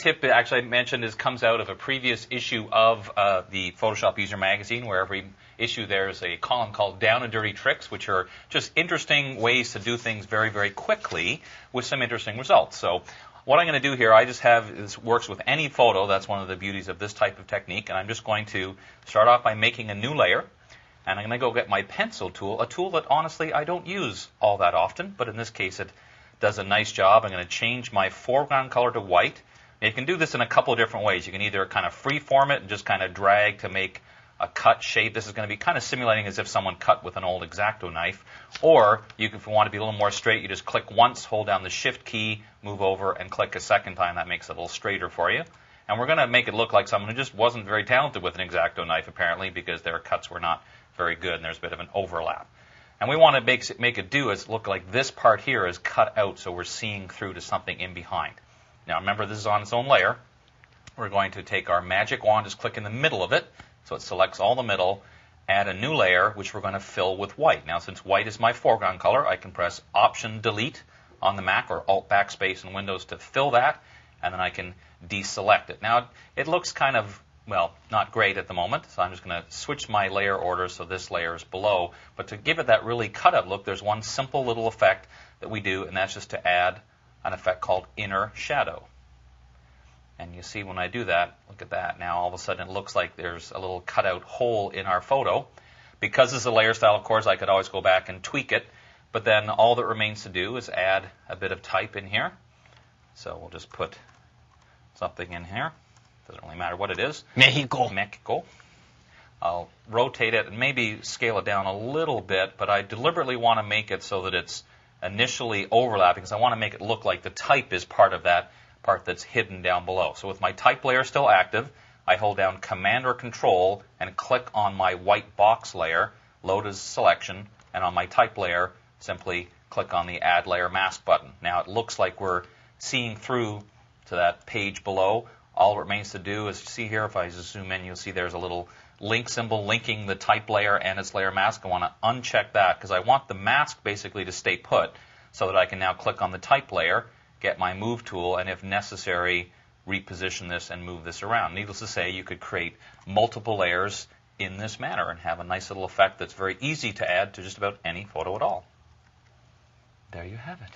tip, actually, I mentioned, comes out of a previous issue of the Photoshop User Magazine, where every issue there's a column called Down and Dirty Tricks, which are just interesting ways to do things very, very quickly with some interesting results. So what I'm going to do here, I just have, this works with any photo. That's one of the beauties of this type of technique. And I'm just going to start off by making a new layer. And I'm going to go get my pencil tool, a tool that honestly I don't use all that often, but in this case it does a nice job. I'm going to change my foreground color to white. Now, you can do this in a couple of different ways. You can either kind of freeform it and just kind of drag to make a cut shape. This is going to be kind of simulating as if someone cut with an old X-Acto knife. Or you can, if you want to be a little more straight, you just click once, hold down the Shift key, move over, and click a second time. That makes it a little straighter for you. And we're going to make it look like someone who just wasn't very talented with an X-Acto knife, apparently, because their cuts were not very good and there's a bit of an overlap. And we want to make it do is look like this part here is cut out so we're seeing through to something in behind. Now remember, this is on its own layer. We're going to take our magic wand, just click in the middle of it, so it selects all the middle, add a new layer, which we're going to fill with white. Now since white is my foreground color, I can press Option-Delete on the Mac or Alt-Backspace in Windows to fill that, and then I can deselect it. Now it looks kind of, well, not great at the moment, so I'm just going to switch my layer order so this layer is below. But to give it that really cut-out look, there's one simple little effect that we do, and that's just to add an effect called Inner Shadow. And you see when I do that, look at that. Now all of a sudden it looks like there's a little cut-out hole in our photo. Because this is a layer style, of course, I could always go back and tweak it. But then all that remains to do is add a bit of type in here. So we'll just put something in here. Doesn't really matter what it is. Mexico. Mexico. I'll rotate it and maybe scale it down a little bit, but I deliberately want to make it so that it's initially overlapping, because I want to make it look like the type is part of that part that's hidden down below. So with my type layer still active, I hold down Command or Control and click on my white box layer, load as selection, and on my type layer, simply click on the Add Layer Mask button. Now it looks like we're seeing through to that page below. All it remains to do is, see here, if I zoom in, you'll see there's a little link symbol linking the type layer and its layer mask. I want to uncheck that because I want the mask basically to stay put so that I can now click on the type layer, get my move tool, and if necessary, reposition this and move this around. Needless to say, you could create multiple layers in this manner and have a nice little effect that's very easy to add to just about any photo at all. There you have it.